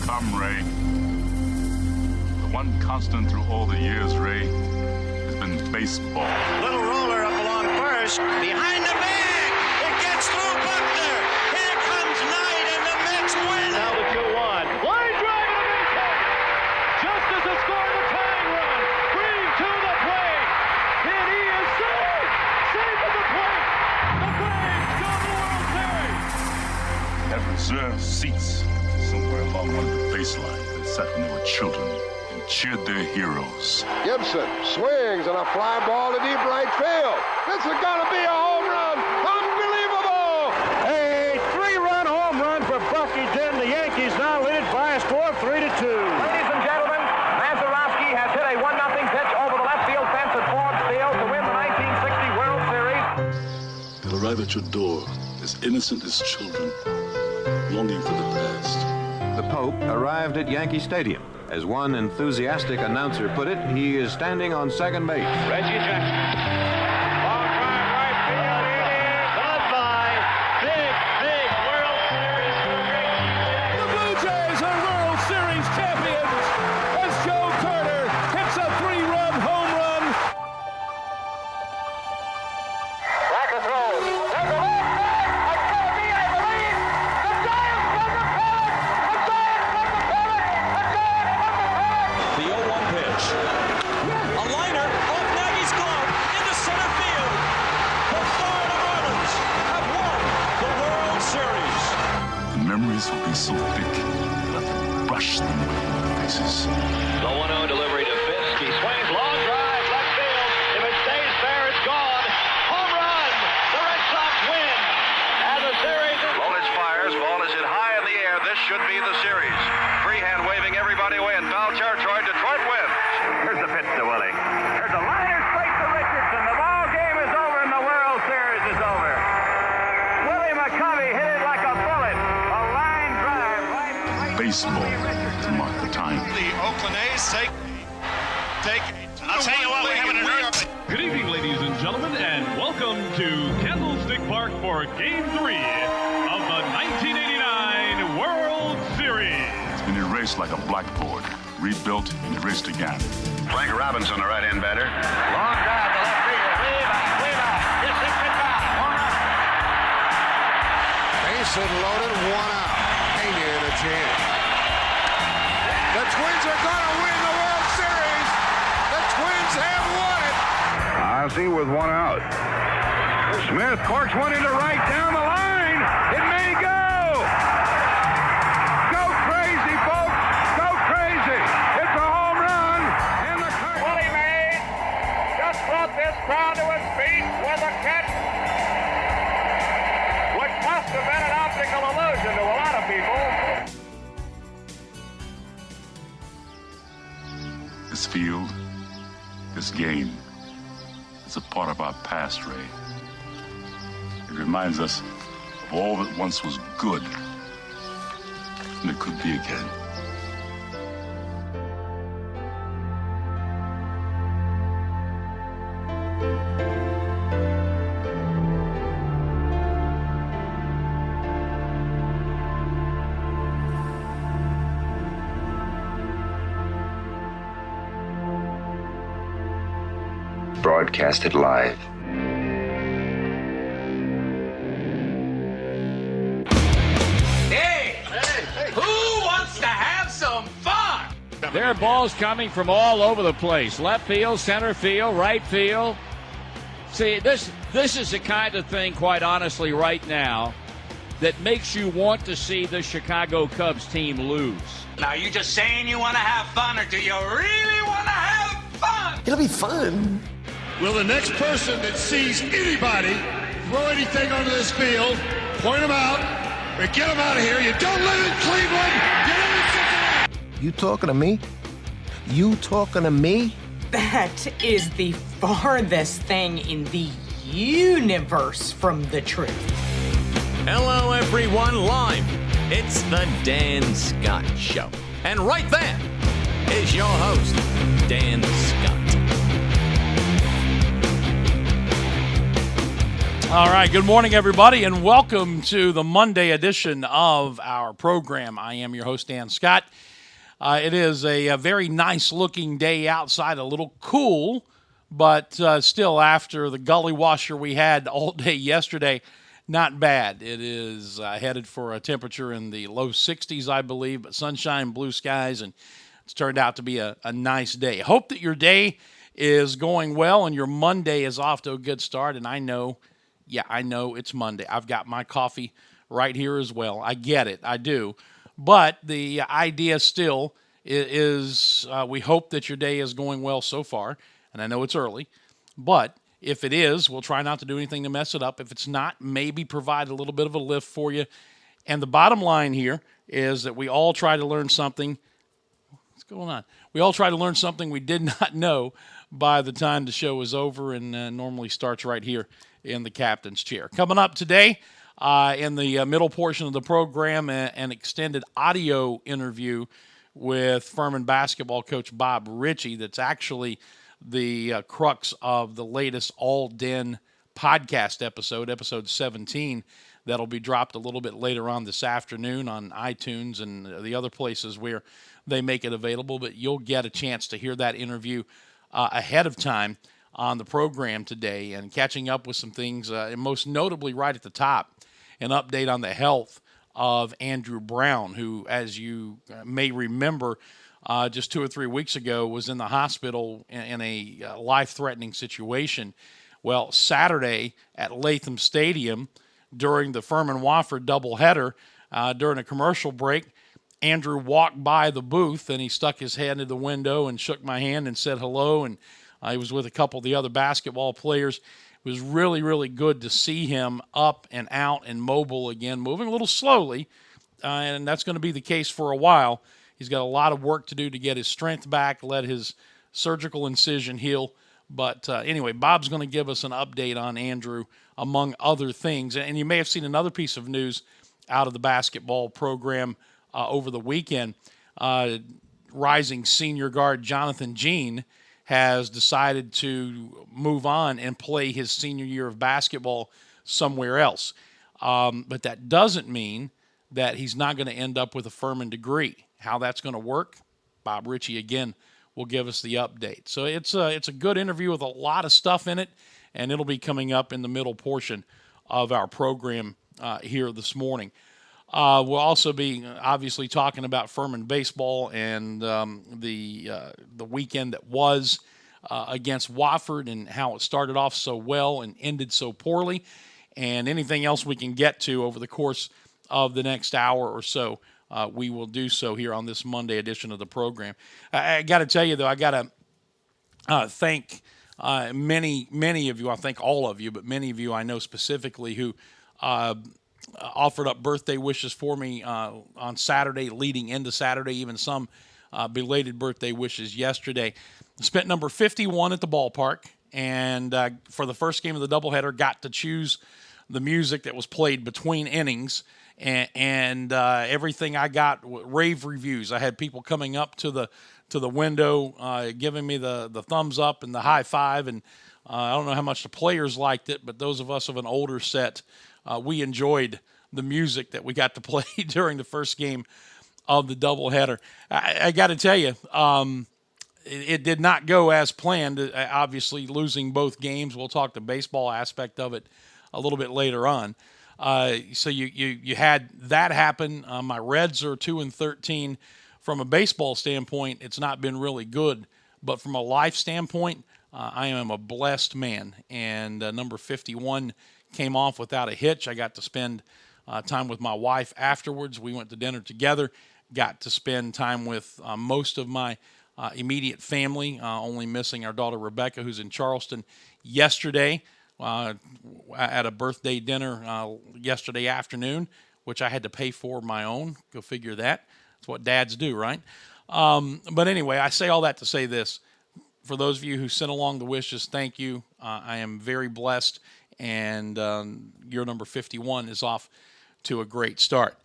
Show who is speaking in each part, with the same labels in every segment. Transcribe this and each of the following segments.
Speaker 1: come, Ray. The one constant through all the years, Ray, has been baseball.
Speaker 2: Little roller up along first. Behind the bag. It gets through Buckner. Here comes Knight, and the Mets win. Now the 2-1.
Speaker 3: Line drive to base hit. Just as they score the tying run. Green to the plate. And he is safe. Safe at the plate. The Braves go to the World Series.
Speaker 1: Have reserved seats somewhere along one of the baselines that sat when they were children and cheered their heroes.
Speaker 4: Gibson swings and a fly ball to deep right field. This is going to be a home run. Unbelievable!
Speaker 3: A 3-run home run for Bucky Dent. The Yankees now lead by a score of 3-2.
Speaker 5: Ladies and gentlemen, Mazeroski has hit a 1-0 pitch over the left field fence at Forbes Field to win the 1960 World Series.
Speaker 1: They'll arrive at your door as innocent as children, longing for the past.
Speaker 6: The Pope arrived at Yankee Stadium. As one enthusiastic announcer put it, he is standing on second base.
Speaker 3: Reggie Jackson. Long drive right field. It is goodbye. Big World Series for Reggie Jackson. The Blue Jays are World Series champions as Joe Carter hits a 3-run home run.
Speaker 5: Racker throws. There's a left back. It's going to be, I believe, the Giants from the pennant. The Giants from the pennant. The Giants from the pennant.
Speaker 7: The 0-1 pitch. A liner off Nagy's glove into center field. The Florida Marlins have won the World Series.
Speaker 1: The memories will be so thick that I can brush them with my faces.
Speaker 3: The 1-0 delivery to Fisk. He swings, long drive, left field. If it stays fair, it's gone. Home run! The Red Sox win. And the series is...
Speaker 8: Lolich fires, ball is hit high in the air. This should be the series. Freehand waving everybody away in foul territory. Detroit wins.
Speaker 5: Here's the pitch to Willie. There's a liner straight to Richardson. The ball game is over and the World Series is over. Willie McCovey hit it like a bullet. A line drive right
Speaker 1: Baseball to mark the time.
Speaker 2: The Oakland A's take. I'll tell you what, we're having an earth.
Speaker 3: Good evening, ladies and gentlemen, and welcome to Candlestick Park for Game 3 of the 1989 World Series.
Speaker 1: It's been erased like a blackboard, rebuilt and erased again.
Speaker 8: Frank Robinson, the right-hand batter.
Speaker 5: Long drive to left field. Way back. It's hit goodbye. Home run.
Speaker 4: Base hit loaded, 1 out. Pena in a chance. The Twins are going to win the World Series. The Twins have won it.
Speaker 5: Ozzie with 1 out. Smith corks one into right down the line. It may go. Go crazy, folks. Go crazy. It's a home run. And the Willie Mays just brought this crowd to its feet with a catch, which must have been an optical illusion to a lot of people.
Speaker 1: This field, this game, is a part of our past, Ray. It reminds us of all that once was good, and it could be again.
Speaker 9: Broadcasted live.
Speaker 7: Hey! Who wants to have some fun?
Speaker 10: There are balls coming from all over the place. Left field, center field, right field. See, this is the kind of thing, quite honestly, right now, that makes you want to see the Chicago Cubs team lose.
Speaker 7: Now, you just saying you want to have fun, or do you really want to have fun?
Speaker 4: It'll be fun.
Speaker 11: Will the next person that sees anybody throw anything onto this field, point them out, or get them out of here? You don't live in Cleveland. Get in Cincinnati.
Speaker 4: You talking to me? You talking to me?
Speaker 12: That is the farthest thing in the universe from the truth.
Speaker 7: Hello, everyone, live. It's the Dan Scott Show. And right there is your host, Dan Scott.
Speaker 13: All right, good morning, everybody, and welcome to the Monday edition of our program. I am your host, Dan Scott. It is a very nice-looking day outside, a little cool, but still, after the gully washer we had all day yesterday, not bad. It is headed for a temperature in the low 60s, I believe, but sunshine, blue skies, and it's turned out to be a nice day. Hope that your day is going well and your Monday is off to a good start, and I know it's Monday. I've got my coffee right here as well. I get it. I do. But the idea still is we hope that your day is going well so far. And I know it's early. But if it is, we'll try not to do anything to mess it up. If it's not, maybe provide a little bit of a lift for you. And the bottom line here is that we all try to learn something. What's going on? We all try to learn something we did not know by the time the show is over, and normally starts right here in the captain's chair. Coming up today in the middle portion of the program, an extended audio interview with Furman basketball coach Bob Richey. That's actually the crux of the latest All Den podcast episode 17, that'll be dropped a little bit later on this afternoon on iTunes and the other places where they make it available. But you'll get a chance to hear that interview ahead of time on the program today, and catching up with some things, and most notably right at the top, an update on the health of Andrew Brown, who, as you may remember, just 2 or 3 weeks ago was in the hospital in a life-threatening situation. Well, Saturday at Latham Stadium during the Furman-Wofford doubleheader, during a commercial break, Andrew walked by the booth and he stuck his head in the window and shook my hand and said hello, and he was with a couple of the other basketball players. It was really, really good to see him up and out and mobile again, moving a little slowly, and that's going to be the case for a while. He's got a lot of work to do to get his strength back, let his surgical incision heal. But anyway, Bob's going to give us an update on Andrew, among other things. And you may have seen another piece of news out of the basketball program over the weekend. Rising senior guard Jonathan Jean has decided to move on and play his senior year of basketball somewhere else. But that doesn't mean that he's not going to end up with a Furman degree. How that's going to work, Bob Richey, again, will give us the update. So it's a good interview with a lot of stuff in it, and it'll be coming up in the middle portion of our program here this morning. We'll also be obviously talking about Furman baseball and the weekend that was against Wofford and how it started off so well and ended so poorly, and anything else we can get to over the course of the next hour or so. We will do so here on this Monday edition of the program. I got to tell you, though, I got to thank many of you. I thank all of you, but many of you I know specifically who offered up birthday wishes for me on Saturday, leading into Saturday, even some belated birthday wishes yesterday. Spent number 51 at the ballpark, and for the first game of the doubleheader, got to choose the music that was played between innings. And everything I got, rave reviews. I had people coming up to the window, giving me the thumbs up and the high five. And I don't know how much the players liked it, but those of us of an older set, we enjoyed the music that we got to play during the first game of the doubleheader. I got to tell you, it did not go as planned. Obviously, losing both games. We'll talk the baseball aspect of it a little bit later on. So you had that happen. My Reds are 2-13. From a baseball standpoint, it's not been really good. But from a life standpoint, I am a blessed man. And number 51 came off without a hitch. I got to spend time with my wife afterwards. We went to dinner together. Got to spend time with most of my immediate family, only missing our daughter Rebecca, who's in Charleston yesterday. At a birthday dinner yesterday afternoon, which I had to pay for my own. Go figure that. That's what dads do, right? But anyway, I say all that to say this. For those of you who sent along the wishes, thank you. I am very blessed, and your number 51 is off to a great start,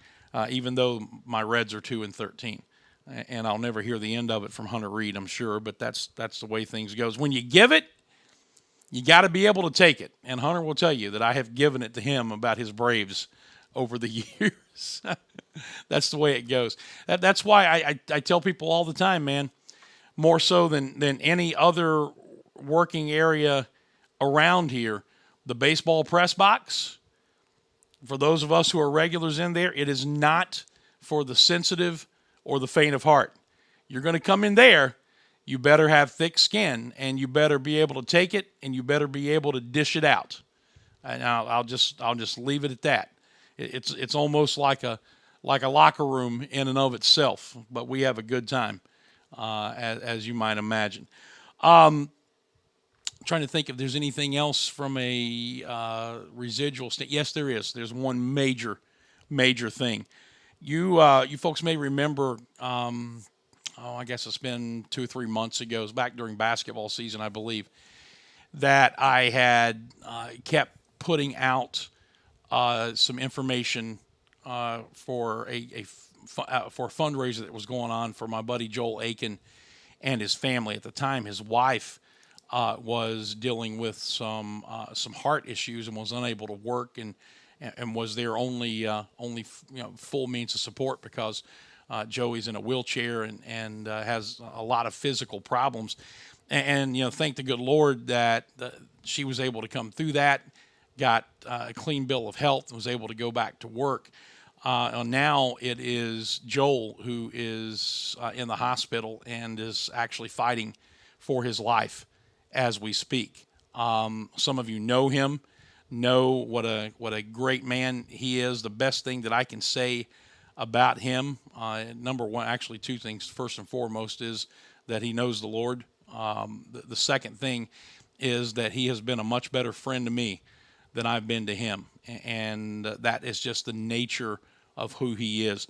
Speaker 13: even though my Reds are 2-13. And I'll never hear the end of it from Hunter Reed, I'm sure, but that's the way things goes. When you give it, You got to be able to take it. And Hunter will tell you that I have given it to him about his Braves over the years. That's the way it goes. That's why I tell people all the time, man, more so than any other working area around here, the baseball press box, for those of us who are regulars in there, it is not for the sensitive or the faint of heart. You're going to come in there, you better have thick skin, and you better be able to take it, and you better be able to dish it out. And I'll just leave it at that. It's almost like a locker room in and of itself, but we have a good time, as you might imagine. Trying to think if there's anything else from a residual state. Yes, there is. There's one major thing. You folks may remember, I guess it's been 2 or 3 months ago. It was back during basketball season, I believe, that I had kept putting out some information for a fundraiser that was going on for my buddy Joel Aiken and his family. At the time, his wife was dealing with some heart issues and was unable to work and was their only full means of support because Joey's in a wheelchair and has a lot of physical problems. And thank the good Lord that she was able to come through that, got a clean bill of health, and was able to go back to work. Now it is Joel who is in the hospital and is actually fighting for his life as we speak. Some of you know him, know what a great man he is. The best thing that I can say about him, number one, actually 2 things. First and foremost is that he knows the Lord. The second thing is that he has been a much better friend to me than I've been to him. And that is just the nature of who he is.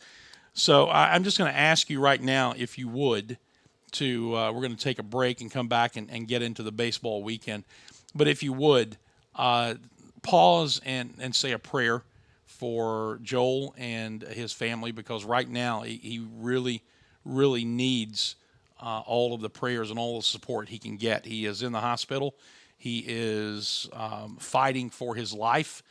Speaker 13: So I'm just going to ask you right now, if you would, we're going to take a break and come back and get into the baseball weekend. But if you would, pause and say a prayer for Joel and his family, because right now he really, really needs all of the prayers and all the support he can get. He is in the hospital. He is fighting for his life,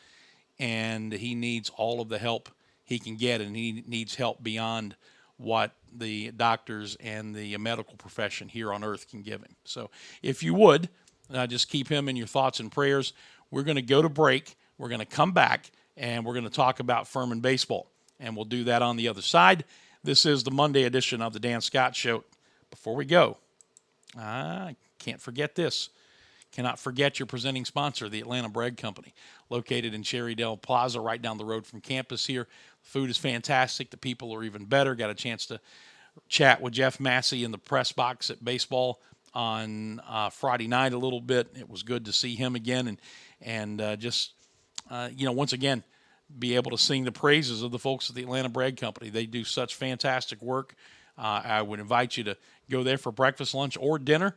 Speaker 13: and he needs all of the help he can get, and he needs help beyond what the doctors and the medical profession here on earth can give him. So if you would, just keep him in your thoughts and prayers. We're going to go to break. We're going to come back, and we're going to talk about Furman baseball, and we'll do that on the other side. This is the Monday edition of the Dan Scott Show. Before we go, I can't forget this. Cannot forget your presenting sponsor, the Atlanta Bread Company, located in Cherrydale Plaza, right down the road from campus here. The food is fantastic. The people are even better. Got a chance to chat with Jeff Massey in the press box at baseball on Friday night a little bit. It was good to see him again and just once again, be able to sing the praises of the folks at the Atlanta Bread Company. They do such fantastic work. I would invite you to go there for breakfast, lunch, or dinner.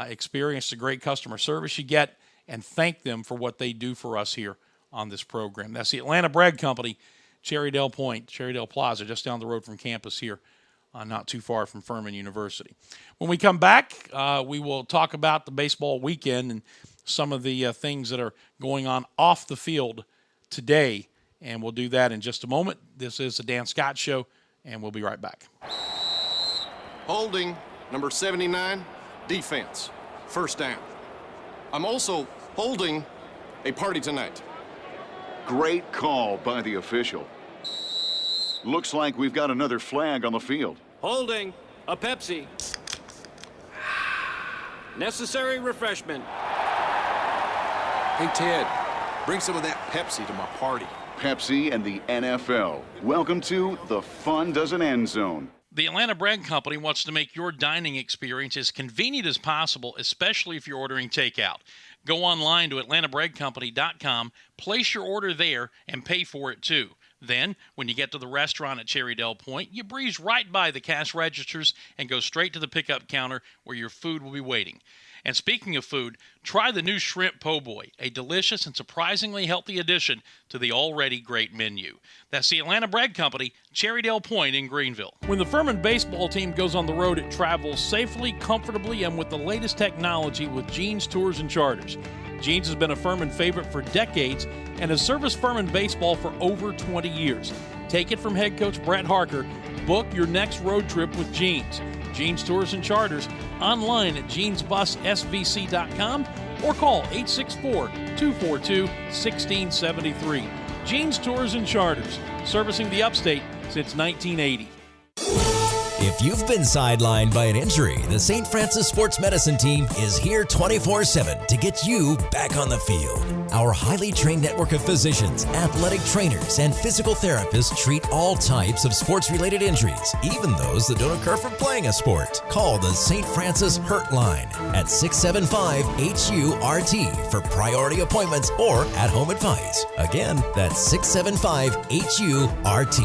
Speaker 13: Experience the great customer service you get, and thank them for what they do for us here on this program. That's the Atlanta Bread Company, Cherrydale Plaza, just down the road from campus here, not too far from Furman University. When we come back, we will talk about the baseball weekend and some of the things that are going on off the field today, and we'll do that in just a moment. This is the Dan Scott Show, and we'll be right back.
Speaker 14: Holding, number 79, defense, first down. I'm also holding a party tonight.
Speaker 15: Great call by the official. Looks like we've got another flag on the field.
Speaker 16: Holding, a Pepsi. Necessary refreshment.
Speaker 14: Hey, Ted, bring some of that Pepsi to my party.
Speaker 15: Pepsi and the NFL. Welcome to the Fun Doesn't End Zone.
Speaker 13: The Atlanta Bread Company wants to make your dining experience as convenient as possible, especially if you're ordering takeout. Go online to atlantabreadcompany.com, place your order there, and pay for it too. Then, when you get to the restaurant at Cherrydale Point, you breeze right by the cash registers and go straight to the pickup counter where your food will be waiting. And speaking of food, try the new Shrimp Po' Boy, a delicious and surprisingly healthy addition to the already great menu. That's the Atlanta Bread Company, Cherrydale Point in Greenville. When the Furman baseball team goes on the road, it travels safely, comfortably, and with the latest technology with Jeans Tours and Charters. Jeans has been a Furman favorite for decades and has serviced Furman baseball for over 20 years. Take it from head coach Brett Harker. Book your next road trip with Jeans. Jeans Tours and Charters, online at jeansbussvc.com or call 864-242-1673. Jeans Tours and Charters, servicing the upstate since 1980.
Speaker 17: If you've been sidelined by an injury, the St. Francis Sports Medicine team is here 24/7 to get you back on the field. Our highly trained network of physicians, athletic trainers, and physical therapists treat all types of sports-related injuries, even those that don't occur from playing a sport. Call the St. Francis Hurt Line at 675-HURT for priority appointments or at-home advice. Again, that's 675-HURT.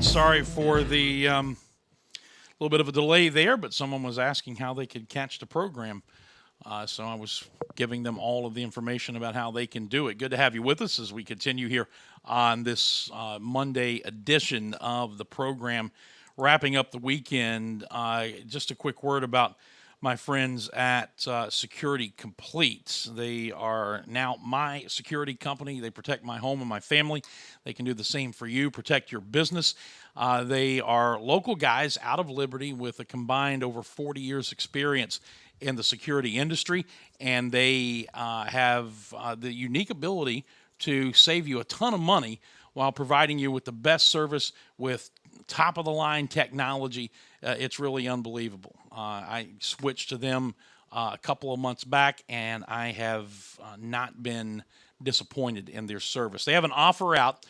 Speaker 13: Sorry for the little bit of a delay there, but someone was asking how they could catch the program. So I was giving them all of the information about how they can do it. Good to have you with us as we continue here on this Monday edition of the program, wrapping up the weekend. Just a quick word about my friends at Security Complete. They are now my security company. They protect my home and my family. They can do the same for you, protect your business. They are local guys out of Liberty with a combined over 40 years experience in the security industry, and they have the unique ability to save you a ton of money while providing you with the best service with top-of-the-line technology. It's really unbelievable. I switched to them a couple of months back, and I have not been disappointed in their service. They have an offer out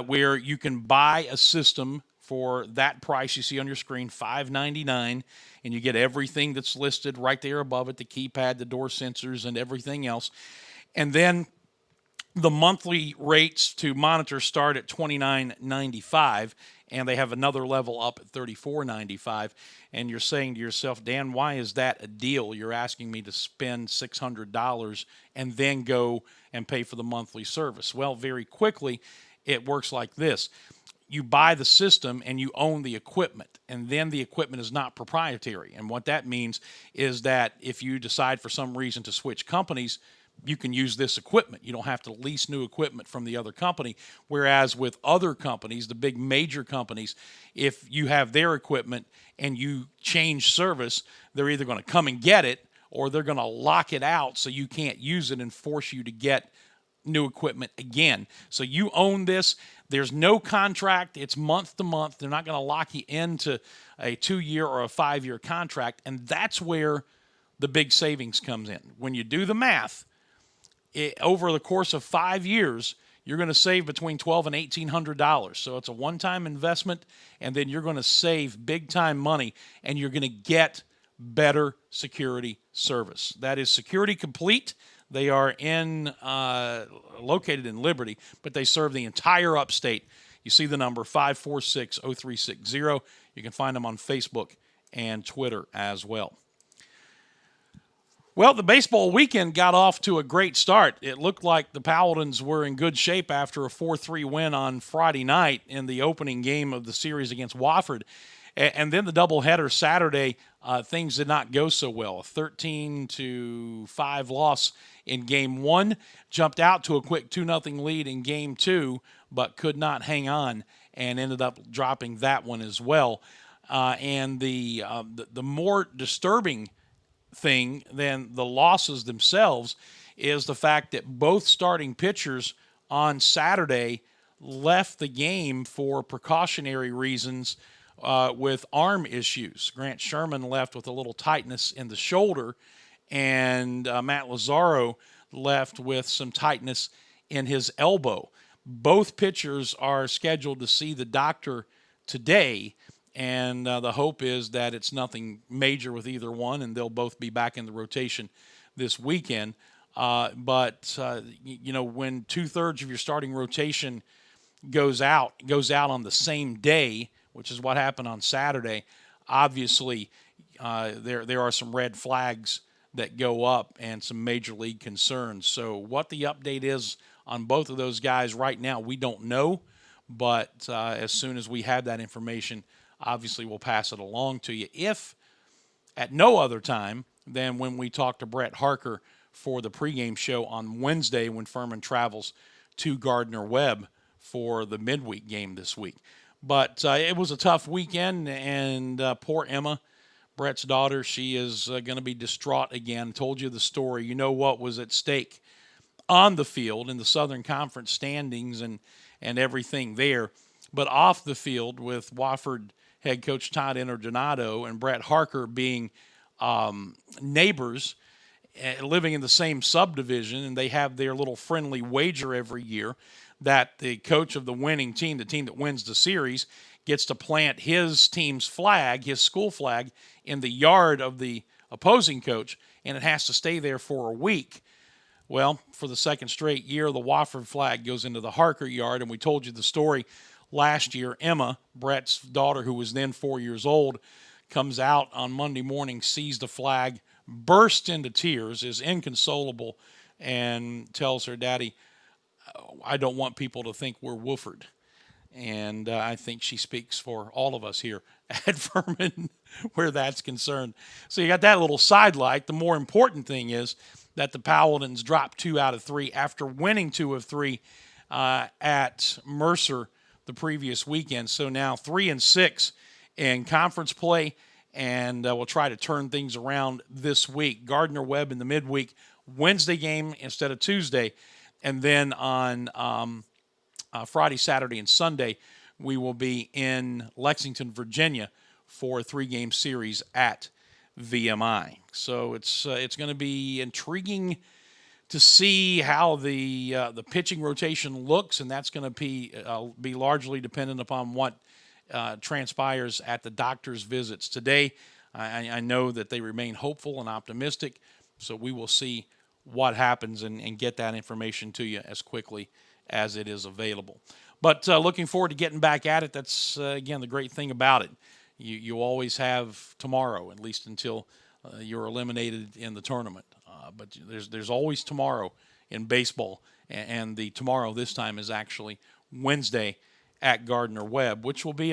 Speaker 13: where you can buy a system for that price you see on your screen, $599, and you get everything that's listed right there above it, the keypad, the door sensors, and everything else. And then the monthly rates to monitor start at $29.95, and they have another level up at $34.95. And you're saying to yourself, Dan, why is that a deal? You're asking me to spend $600 and then go and pay for the monthly service. Well, very quickly, it works like this. You buy the system and you own the equipment, and then the equipment is not proprietary. And what that means is that if you decide for some reason to switch companies, you can use this equipment. You don't have to lease new equipment from the other company. Whereas with other companies, the big major companies, if you have their equipment and you change service, they're either going to come and get it or they're going to lock it out so you can't use it and force you to get new equipment again. So you own this. There's no contract. It's month to month. They're not going to lock you into a 2-year or a 5-year contract. And that's where the big savings comes in. When you do the math, over the course of 5 years, you're going to save between $1,200 and $1,800. So it's a one-time investment, and then you're going to save big-time money, and you're going to get better security service. That is Security Complete. They are located in Liberty, but they serve the entire upstate. You see the number 546-0360. You can find them on Facebook and Twitter as well. Well, the baseball weekend got off to a great start. It looked like the Paladins were in good shape after a 4-3 win on Friday night in the opening game of the series against Wofford. And then the doubleheader Saturday, things did not go so well. A 13-5 loss in Game 1, jumped out to a quick 2-0 lead in Game 2, but could not hang on and ended up dropping that one as well. And the more disturbing thing than the losses themselves is the fact that both starting pitchers on Saturday left the game for precautionary reasons with arm issues. Grant Sherman left with a little tightness in the shoulder, and Matt Lazaro left with some tightness in his elbow. Both pitchers are scheduled to see the doctor today, and the hope is that it's nothing major with either one, and they'll both be back in the rotation this weekend. But when 2/3 of your starting rotation goes out on the same day, which is what happened on Saturday, obviously there are some red flags that go up and some major league concerns. So what the update is on both of those guys right now, we don't know. But as soon as we have that information, obviously we'll pass it along to you. If at no other time than when we talk to Brett Harker for the pregame show on Wednesday when Furman travels to Gardner-Webb for the midweek game this week. But it was a tough weekend, and poor Emma, Brett's daughter, she is going to be distraught again. Told you the story. You know what was at stake on the field in the Southern Conference standings and everything there. But off the field with Wofford head coach Todd Interdonato and Brett Harker being neighbors, living in the same subdivision, and they have their little friendly wager every year that the coach of the winning team, the team that wins the series, gets to plant his team's flag, his school flag, in the yard of the opposing coach, and it has to stay there for a week. Well, for the second straight year, the Wofford flag goes into the Harker yard, and we told you the story last year. Emma, Brett's daughter, who was then 4 years old, comes out on Monday morning, sees the flag, bursts into tears, is inconsolable, and tells her, "Daddy, I don't want people to think we're Wooford." And I think she speaks for all of us here at Furman where that's concerned. So you got that little sidelight. The more important thing is that the Paladins dropped 2 out of 3 after winning 2 of 3 at Mercer the previous weekend. So now 3-6 in conference play, and we'll try to turn things around this week. Gardner-Webb in the midweek Wednesday game instead of Tuesday, and then on Friday, Saturday, and Sunday, we will be in Lexington, Virginia for a 3-game series at VMI. So it's going to be intriguing to see how the pitching rotation looks, and that's going to be largely dependent upon what transpires at the doctor's visits today. I know that they remain hopeful and optimistic, so we will see what happens and get that information to you as quickly as it is available. But looking forward to getting back at it. That's, again, the great thing about it. You always have tomorrow, at least until you're eliminated in the tournament. But there's always tomorrow in baseball, and the tomorrow this time is actually Wednesday at Gardner-Webb, which will be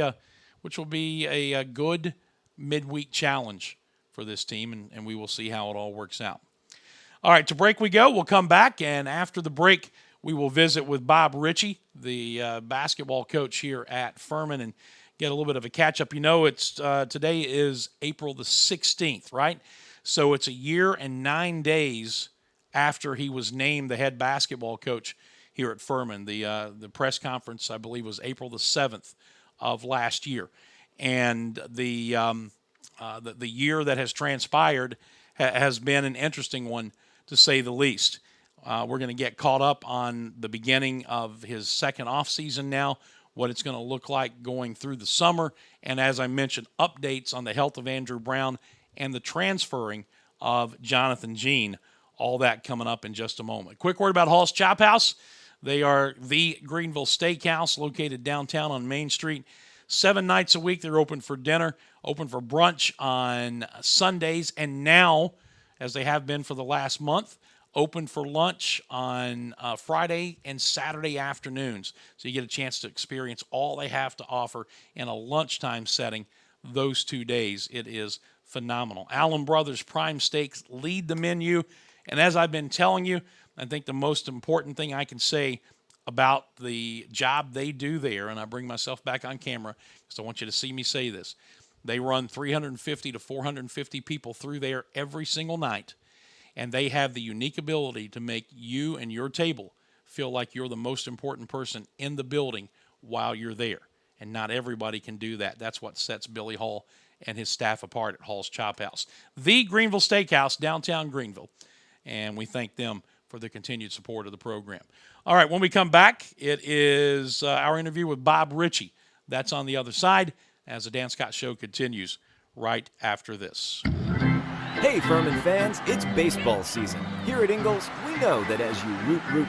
Speaker 13: a good midweek challenge for this team, and we will see how it all works out. All right, to break we go. We'll come back, and after the break, we will visit with Bob Richey, the basketball coach here at Furman, and get a little bit of a catch-up. You know, it's today is April the 16th, right? So it's a year and 9 days after he was named the head basketball coach here at Furman. The press conference, I believe, was April the 7th of last year. And the year that has transpired has been an interesting one, to say the least. We're going to get caught up on the beginning of his second offseason now, what it's going to look like going through the summer, and as I mentioned, updates on the health of Andrew Brown and the transferring of Jonathan Jean. All that coming up in just a moment. Quick word about Hall's Chop House. They are the Greenville Steakhouse located downtown on Main Street. 7 nights a week they're open for dinner, open for brunch on Sundays, and now, as they have been for the last month, open for lunch on Friday and Saturday afternoons. So you get a chance to experience all they have to offer in a lunchtime setting those 2 days. It is phenomenal. Allen Brothers Prime Steaks lead the menu. And as I've been telling you, I think the most important thing I can say about the job they do there, and I bring myself back on camera because I want you to see me say this, they run 350 to 450 people through there every single night. And they have the unique ability to make you and your table feel like you're the most important person in the building while you're there. And not everybody can do that. That's what sets Billy Hall and his staff apart at Hall's Chop House. The Greenville Steakhouse, downtown Greenville. And we thank them for the continued support of the program. All right, when we come back, it is our interview with Bob Richey. That's on the other side as the Dan Scott Show continues right after this.
Speaker 18: Hey, Furman fans, it's baseball season. Here at Ingalls, we know that as you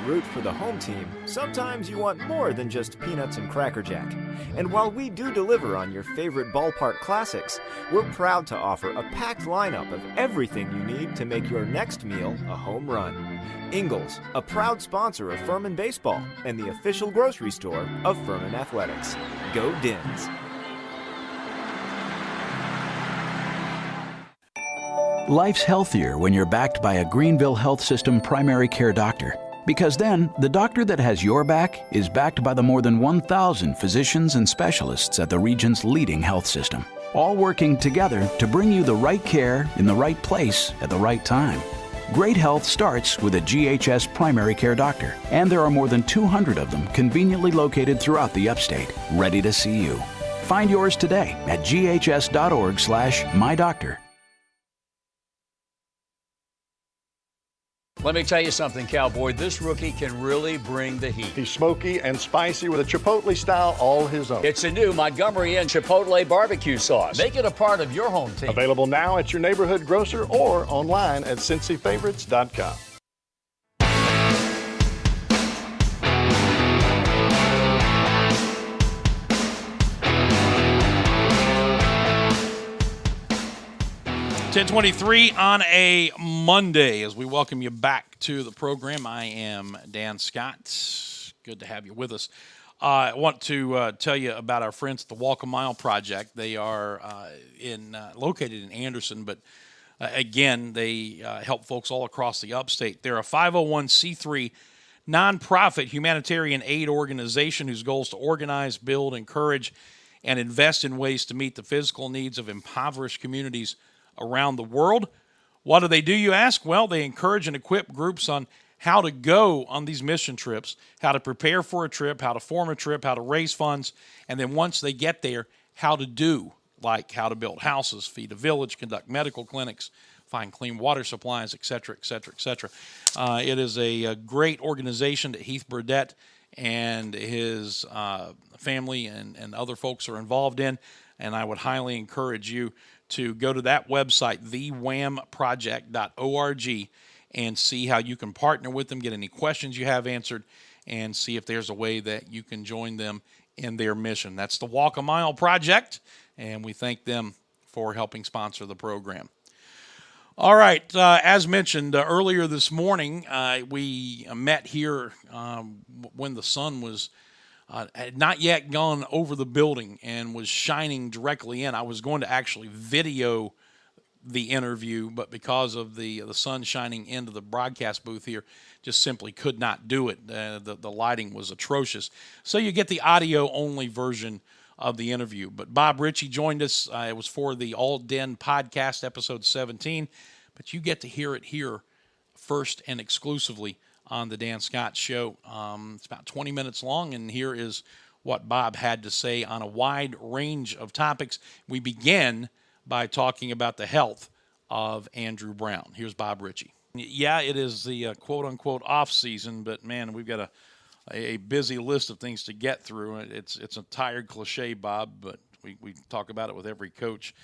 Speaker 18: root for the home team, sometimes you want more than just peanuts and Cracker Jack. And while we do deliver on your favorite ballpark classics, we're proud to offer a packed lineup of everything you need to make your next meal a home run. Ingalls, a proud sponsor of Furman Baseball and the official grocery store of Furman Athletics. Go Dins!
Speaker 19: Life's healthier when you're backed by a Greenville Health System primary care doctor. Because then, the doctor that has your back is backed by the more than 1,000 physicians and specialists at the region's leading health system, all working together to bring you the right care in the right place at the right time. Great health starts with a GHS primary care doctor, and there are more than 200 of them conveniently located throughout the upstate, ready to see you. Find yours today at ghs.org/mydoctor.
Speaker 20: Let me tell you something, Cowboy. This rookie can really bring the heat.
Speaker 21: He's smoky and spicy with a Chipotle style all his own.
Speaker 20: It's a new Montgomery Inn Chipotle barbecue sauce. Make it a part of your home team.
Speaker 21: Available now at your neighborhood grocer or online at CincyFavorites.com.
Speaker 13: .23 on a Monday as we welcome you back to the program. I am Dan Scott. Good to have you with us. I want to tell you about our friends at the Walk a Mile Project. They are located in Anderson, but again, they help folks all across the upstate. They're a 501c3 nonprofit humanitarian aid organization whose goal is to organize, build, encourage, and invest in ways to meet the physical needs of impoverished communities around the world. What do, you ask? Well, they encourage and equip groups on how to go on these mission trips, how to prepare for a trip, how to form a trip, how to raise funds, and then once they get there, how to do, like how to build houses, feed a village, conduct medical clinics, find clean water supplies, et cetera, et cetera, et cetera. It is a great organization that Heath Burdett and his family and other folks are involved in, and I would highly encourage you to go to that website, thewhamproject.org, and see how you can partner with them, get any questions you have answered, and see if there's a way that you can join them in their mission. That's the Walk a Mile Project, and we thank them for helping sponsor the program. All right, as mentioned earlier this morning, we met here when the sun was had not yet gone over the building and was shining directly in. I was going to actually video the interview, but because of the sun shining into the broadcast booth here, just simply could not do it. The lighting was atrocious. So you get the audio-only version of the interview. But Bob Richey joined us. It was for the All Den podcast, episode 17. But you get to hear it here first and exclusively on the Dan Scott Show. It's about 20 minutes long, and here is what Bob had to say on a wide range of topics. We begin by talking about the health of Andrew Brown. Here's Bob Richey. Yeah, it is the quote-unquote off-season, but, man, we've got a busy list of things to get through. It's a tired cliche, Bob, but we talk about it with every coach.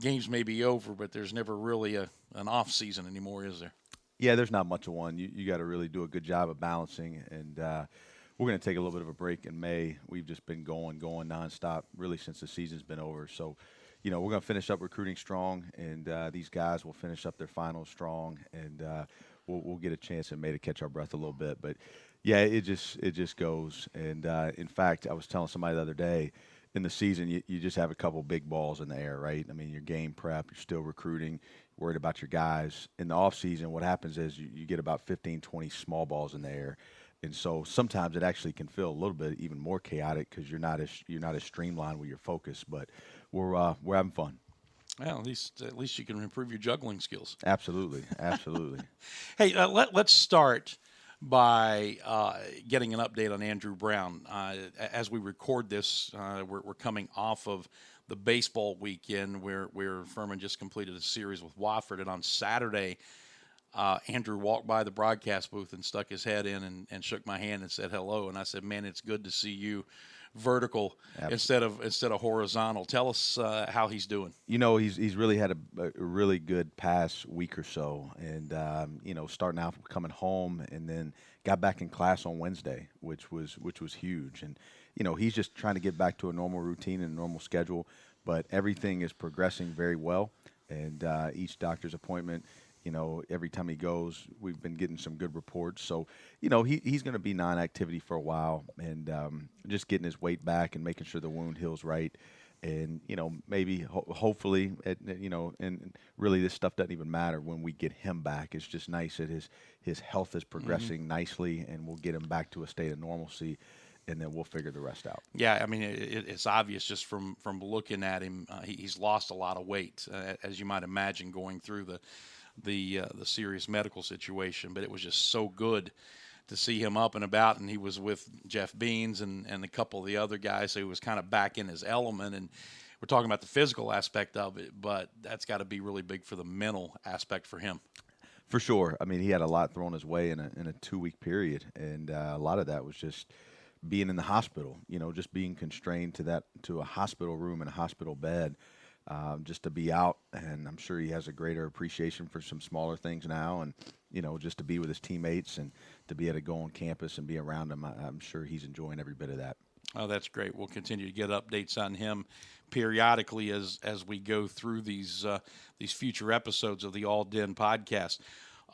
Speaker 13: Games may be over, but there's never really an off-season anymore, is there?
Speaker 22: Yeah, there's not much of one. You got to really do a good job of balancing, and we're going to take a little bit of a break in May. We've just been going nonstop really since the season's been over. So, we're going to finish up recruiting strong, and these guys will finish up their finals strong, and we'll get a chance in May to catch our breath a little bit. But, yeah, it just goes. And, in fact, I was telling somebody the other day, in the season, you just have a couple big balls in the air, right? I mean, your game prep, you're still recruiting, worried about your guys. In the offseason, what happens is you get about 15, 20 small balls in the air. And so sometimes it actually can feel a little bit even more chaotic because you're not as streamlined with your focus. But we're having fun.
Speaker 13: Well, at least you can improve your juggling skills.
Speaker 22: Absolutely.
Speaker 13: Hey, let's start by getting an update on Andrew Brown. As we record this, we're coming off of the baseball weekend where Furman just completed a series with Wofford, and on Saturday, Andrew walked by the broadcast booth and stuck his head in and shook my hand and said hello. And I said, "Man, it's good to see you vertical instead of horizontal." Tell us how he's doing.
Speaker 22: You know, he's really had a really good past week or so, and you know, starting out coming home, and then got back in class on Wednesday, which was huge. And you know, he's just trying to get back to a normal routine and a normal schedule, but everything is progressing very well. And each doctor's appointment, you know, every time he goes, we've been getting some good reports. So, you know, he's going to be non-activity for a while, and just getting his weight back and making sure the wound heals right. And, you know, maybe hopefully, you know, and really this stuff doesn't even matter when we get him back. It's just nice that his health is progressing nicely, and we'll get him back to a state of normalcy, and then we'll figure the rest out.
Speaker 13: Yeah, I mean, it's obvious just from looking at him. He's lost a lot of weight, as you might imagine, going through the serious medical situation, but it was just so good to see him up and about, and he was with Jeff Beans and a couple of the other guys, so he was kind of back in his element. And we're talking about the physical aspect of it, but that's got to be really big for the mental aspect for him.
Speaker 22: For sure. I mean, he had a lot thrown his way in a 2-week period, and a lot of that was just being in the hospital, you know, just being constrained to a hospital room and a hospital bed. Just to be out, and I'm sure he has a greater appreciation for some smaller things now, and you know, just to be with his teammates and to be able to go on campus and be around them. I'm sure he's enjoying every bit of that.
Speaker 13: Oh, that's great. We'll continue to get updates on him periodically as we go through these future episodes of the All Den podcast.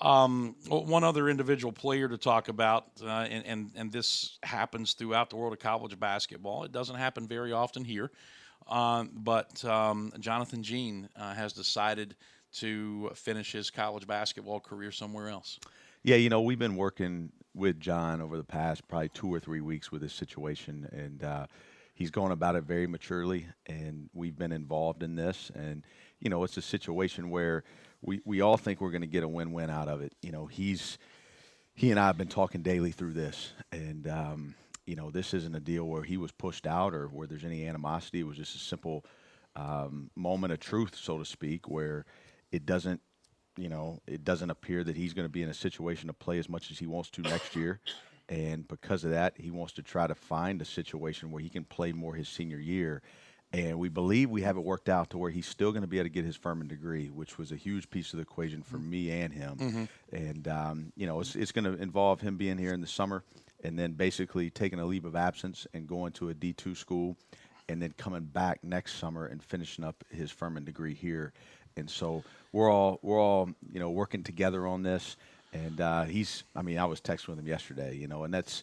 Speaker 13: One other individual player to talk about, and this happens throughout the world of college basketball. It doesn't happen very often here. But Jonathan Jean has decided to finish his college basketball career somewhere else.
Speaker 22: Yeah, you know, we've been working with John over the past probably 2 or 3 weeks with this situation, and he's going about it very maturely, and we've been involved in this. And, you know, it's a situation where we all think we're going to get a win-win out of it. You know, he and I have been talking daily through this, and you know, this isn't a deal where he was pushed out or where there's any animosity. It was just a simple moment of truth, so to speak, where it doesn't appear that he's going to be in a situation to play as much as he wants to next year. And because of that, he wants to try to find a situation where he can play more his senior year. And we believe we have it worked out to where he's still going to be able to get his Furman degree, which was a huge piece of the equation for me and him. Mm-hmm. And, you know, it's going to involve him being here in the summer, and then basically taking a leave of absence and going to a D2 school, and then coming back next summer and finishing up his Furman degree here. And so we're all you know, working together on this. And I was texting with him yesterday, you know, and that's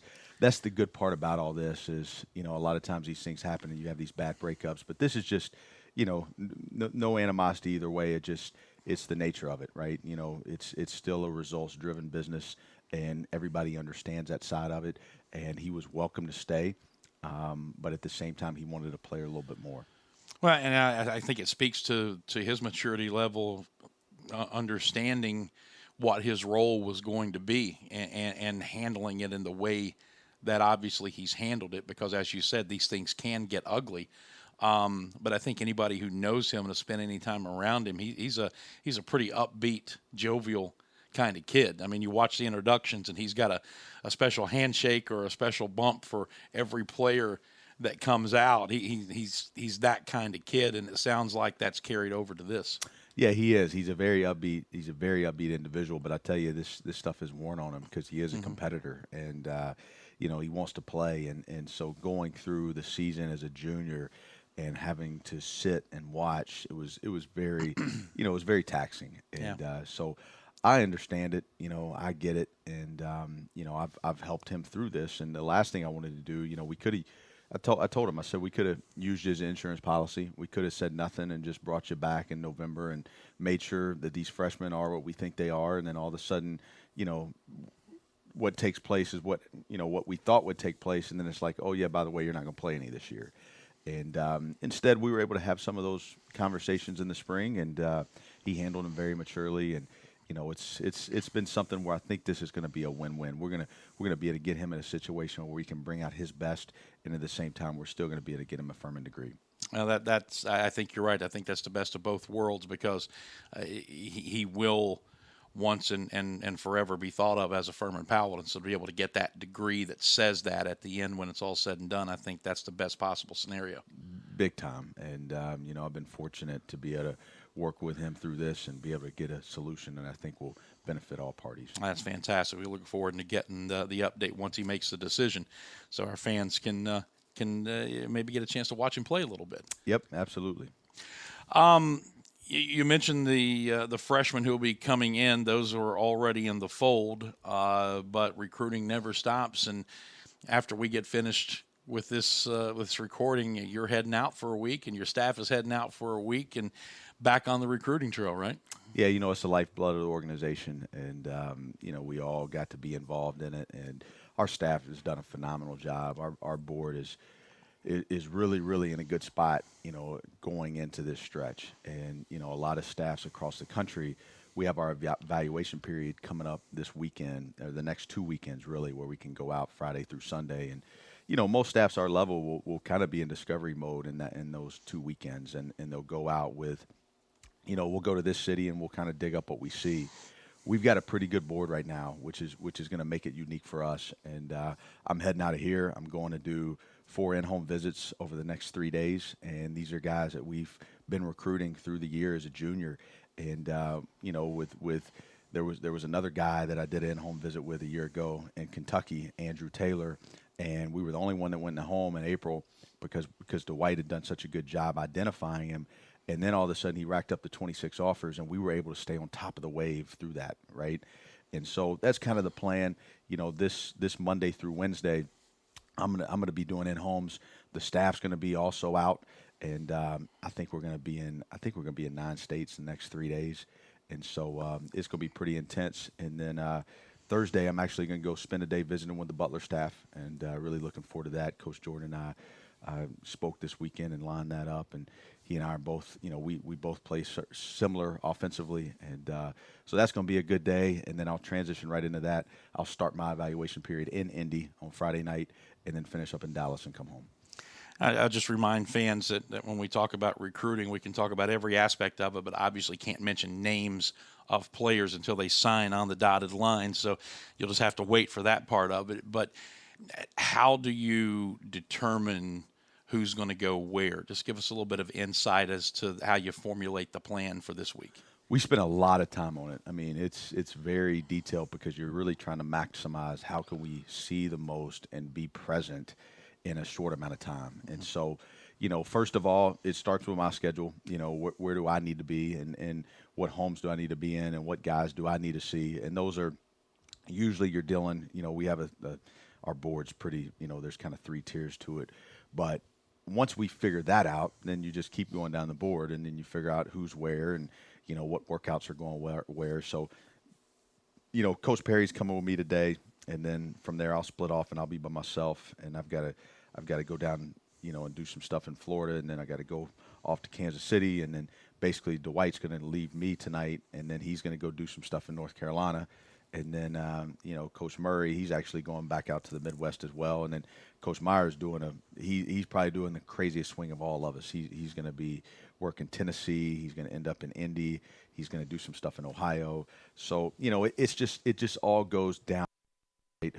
Speaker 22: the good part about all this is, you know, a lot of times these things happen and you have these bad breakups, but this is just, you know, no animosity either way. It's the nature of it, right? You know, it's still a results-driven business, and everybody understands that side of it. And he was welcome to stay, but at the same time, he wanted to play a little bit more.
Speaker 13: Well, and I think it speaks to his maturity level, understanding what his role was going to be and handling it in the way that obviously he's handled it, because as you said, these things can get ugly. But I think anybody who knows him and has spent any time around him, he's a pretty upbeat, jovial kind of kid. I mean, you watch the introductions and he's got a special handshake or a special bump for every player that comes out. He's that kind of kid, and it sounds like that's carried over to this.
Speaker 22: Yeah, he is. He's a very upbeat individual. But I tell you, this stuff is worn on him because he is a competitor, and you know, he wants to play. And so going through the season as a junior and having to sit and watch, it was very you know, it was very taxing. And so I understand it. You know, I get it. And you know, I've helped him through this. And the last thing I wanted to do, you know, I told him, I said, we could have used his insurance policy. We could have said nothing and just brought you back in November and made sure that these freshmen are what we think they are. And then all of a sudden, you know, what takes place is what we thought would take place. And then it's like, oh yeah, by the way, you're not going to play any this year. And instead we were able to have some of those conversations in the spring, and he handled them very maturely. And, it's been something where I think this is going to be a win-win. We're gonna be able to get him in a situation where we can bring out his best, and at the same time, we're still going to be able to get him a Furman degree.
Speaker 13: Well, that's. I think you're right. I think that's the best of both worlds because he will once and forever be thought of as a Furman Paladin. So to be able to get that degree that says that at the end when it's all said and done, I think that's the best possible scenario.
Speaker 22: Big time. And, I've been fortunate to be able to work with him through this and be able to get a solution that I think will benefit all parties.
Speaker 13: That's fantastic. We look forward to getting the update once he makes the decision so our fans can maybe get a chance to watch him play a little bit.
Speaker 22: Yep, absolutely.
Speaker 13: You mentioned the freshmen who will be coming in. Those are already in the fold, but recruiting never stops. And after we get finished with this recording, you're heading out for a week, and your staff is heading out for a week, and back on the recruiting trail, right?
Speaker 22: Yeah, it's the lifeblood of the organization, and we all got to be involved in it, and our staff has done a phenomenal job. Our board is really, really in a good spot, going into this stretch. And, a lot of staffs across the country, we have our evaluation period coming up this weekend, or the next 2 weekends, really, where we can go out Friday through Sunday. And, most staffs our level will kind of be in discovery mode in those 2 weekends, and they'll go out with, we'll go to this city and we'll kind of dig up what we see. We've got a pretty good board right now, which is going to make it unique for us. And I'm heading out of here. I'm going to do 4 in-home visits over the next 3 days, and these are guys that we've been recruiting through the year as a junior. And there was another guy that I did an in-home visit with a year ago in Kentucky, Andrew Taylor, and we were the only one that went in home in April because Dwight had done such a good job identifying him. And then all of a sudden he racked up the 26 offers, and we were able to stay on top of the wave through that, right? And so that's kind of the plan. This Monday through Wednesday, I'm gonna be doing in homes. The staff's gonna be also out, and I think we're gonna be in 9 states in the next 3 days, and so it's gonna be pretty intense. And then Thursday, I'm actually gonna go spend a day visiting with the Butler staff, and really looking forward to that. Coach Jordan and I spoke this weekend and lined that up, and he and I are both, we both play similar offensively, and so that's going to be a good day. And then I'll transition right into that. I'll start my evaluation period in Indy on Friday night, and then finish up in Dallas and come home.
Speaker 13: I'll just remind fans that when we talk about recruiting, we can talk about every aspect of it, but obviously can't mention names of players until they sign on the dotted line. So you'll just have to wait for that part of it. But how do you determine who's going to go where? Just give us a little bit of insight as to how you formulate the plan for this week.
Speaker 22: We spent a lot of time on it. I mean, it's very detailed because you're really trying to maximize how can we see the most and be present in a short amount of time. And so, first of all, it starts with my schedule. Where do I need to be, and what homes do I need to be in, and what guys do I need to see? And those are usually you're dealing. We have our board's pretty. There's kind of 3 tiers to it, but once we figure that out, then you just keep going down the board, and then you figure out who's where and, what workouts are going where. So, Coach Perry's coming with me today, and then from there I'll split off and I'll be by myself, and I've got to go down, and do some stuff in Florida, and then I got to go off to Kansas City, and then basically Dwight's going to leave me tonight, and then he's going to go do some stuff in North Carolina. And then, Coach Murray, he's actually going back out to the Midwest as well. And then Coach Meyer's he's probably doing the craziest swing of all of us. He's going to be working Tennessee. He's going to end up in Indy. He's going to do some stuff in Ohio. So, it just all goes down. Right?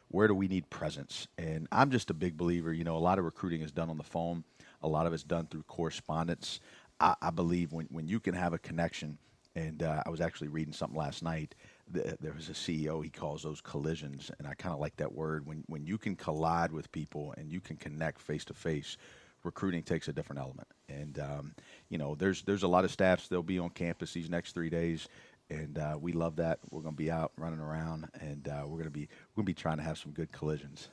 Speaker 22: Where do we need presence? And I'm just a big believer. A lot of recruiting is done on the phone. A lot of it's done through correspondence. I believe when you can have a connection, and I was actually reading something last night. There was a CEO, he calls those collisions, and I kind of like that word. When you can collide with people and you can connect face-to-face, recruiting takes a different element. And, there's a lot of staffs. They'll be on campus these next 3 days, and we love that. We're going to be out running around, and we're going to be trying to have some good collisions.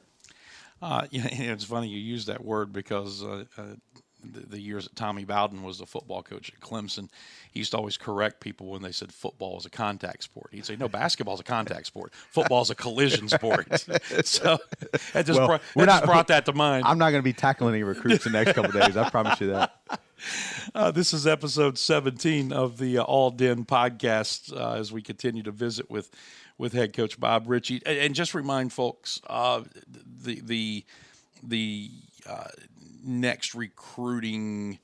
Speaker 13: It's funny you use that word because the years that Tommy Bowden was the football coach at Clemson, he used to always correct people when they said football is a contact sport. He'd say, no, basketball is a contact sport. Football is a collision sport. So that just brought that to mind.
Speaker 22: I'm not going to be tackling any recruits the next couple of days. I promise you that.
Speaker 13: This is episode 17 of the All Den podcast as we continue to visit with head coach Bob Richey. And just remind folks, the next recruiting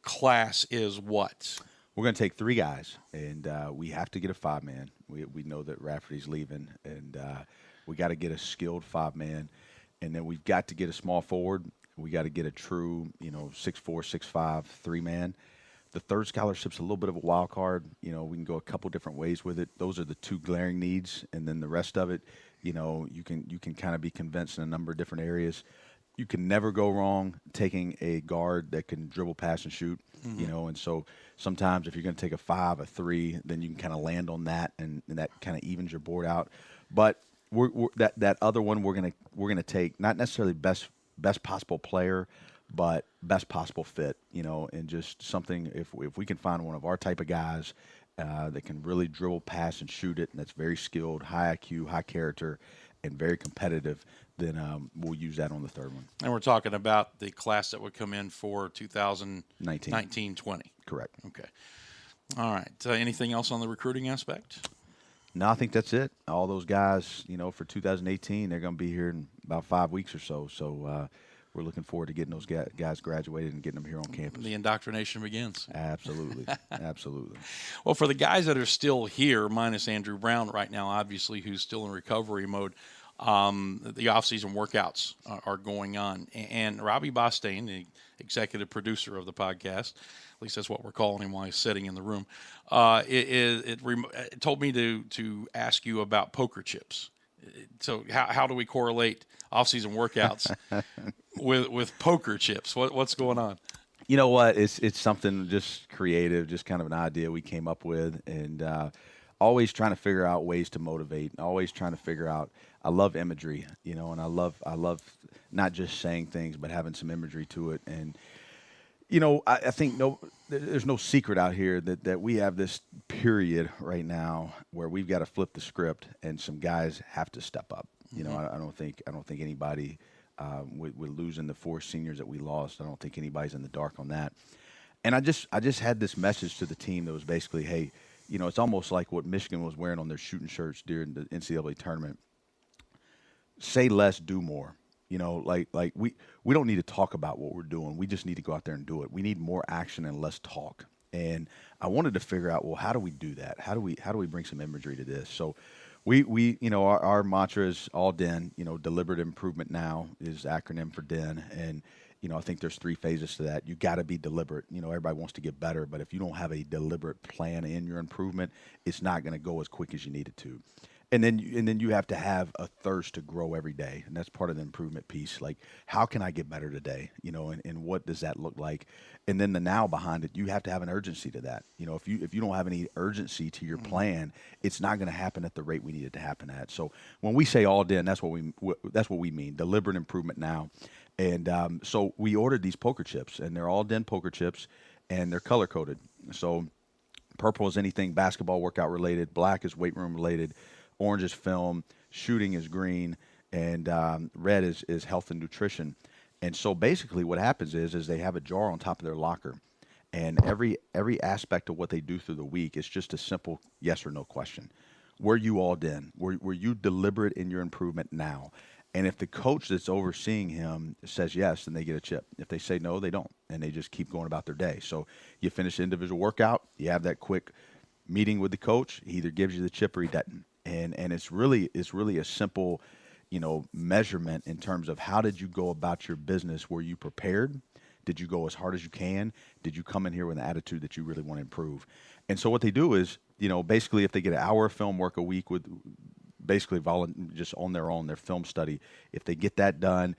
Speaker 13: class is what?
Speaker 22: We're going to take 3 guys, and we have to get a 5-man. We know that Rafferty's leaving, and we got to get a skilled 5-man. And then we've got to get a small forward. We got to get a true, 6'4", 6'5", 3-man. The third scholarship's a little bit of a wild card. We can go a couple different ways with it. Those are the 2 glaring needs, and then the rest of it, you can kind of be convinced in a number of different areas. You can never go wrong taking a guard that can dribble, pass, and shoot. And so sometimes if you're going to take a 5, a 3, then you can kind of land on that, and that kind of evens your board out. But that other one we're gonna take not necessarily best possible player, but best possible fit. And just something if we can find one of our type of guys that can really dribble, pass, and shoot it, and that's very skilled, high IQ, high character, and very competitive, then we'll use that on the third one.
Speaker 13: And we're talking about the class that would come in for 2019-20.
Speaker 22: Correct.
Speaker 13: Okay. All right. Anything else on the recruiting aspect?
Speaker 22: No, I think that's it. All those guys, for 2018, they're going to be here in about 5 weeks or so. So we're looking forward to getting those guys graduated and getting them here on campus.
Speaker 13: The indoctrination begins.
Speaker 22: Absolutely. Absolutely.
Speaker 13: Well, for the guys that are still here, minus Andrew Brown right now, obviously, who's still in recovery mode, the off-season workouts are going on. And Robbie Bostain, the executive producer of the podcast, at least that's what we're calling him while he's sitting in the room, it told me to ask you about poker chips. So how do we correlate off-season workouts with poker chips? What's going on?
Speaker 22: You know what? It's something just creative, just kind of an idea we came up with, and always trying to figure out ways to motivate. Always trying to figure out. I love imagery, and I love not just saying things, but having some imagery to it. And I think there's no secret out here that we have this period right now where we've got to flip the script, and some guys have to step up. I don't think anybody with losing the 4 seniors that we lost. I don't think anybody's in the dark on that. And I just had this message to the team that was basically, hey, it's almost like what Michigan was wearing on their shooting shirts during the NCAA tournament. Say less, do more. Like we don't need to talk about what we're doing. We just need to go out there and do it. We need more action and less talk. And I wanted to figure out, well, how do we do that? How do we bring some imagery to this? So we our mantra is all DEN. Deliberate improvement now is acronym for DEN. And I think there's 3 phases to that. You got to be deliberate. Everybody wants to get better, but if you don't have a deliberate plan in your improvement, it's not going to go as quick as you need it to. And then you have to have a thirst to grow every day, and that's part of the improvement piece. Like, how can I get better today? And what does that look like? And then the now behind it, you have to have an urgency to that. If you don't have any urgency to your plan, it's not going to happen at the rate we need it to happen at. So when we say all DEN, that's what we mean. Deliberate improvement now. And so we ordered these poker chips, and they're all DEN poker chips, and they're color coded. So purple is anything basketball workout related, black is weight room related, orange is film, shooting is green, and red is health and nutrition. And so basically what happens is they have a jar on top of their locker, and every aspect of what they do through the week is just a simple yes or no question. Were you all DEN? Were you deliberate in your improvement now? And if the coach that's overseeing him says yes, then they get a chip. If they say no, they don't, and they just keep going about their day. So you finish the individual workout, you have that quick meeting with the coach. He either gives you the chip or he doesn't. And it's really a simple, measurement in terms of how did you go about your business? Were you prepared? Did you go as hard as you can? Did you come in here with an attitude that you really want to improve? And so what they do is, basically if they get an hour of film work a week with basically just on their own, their film study, if they get that done,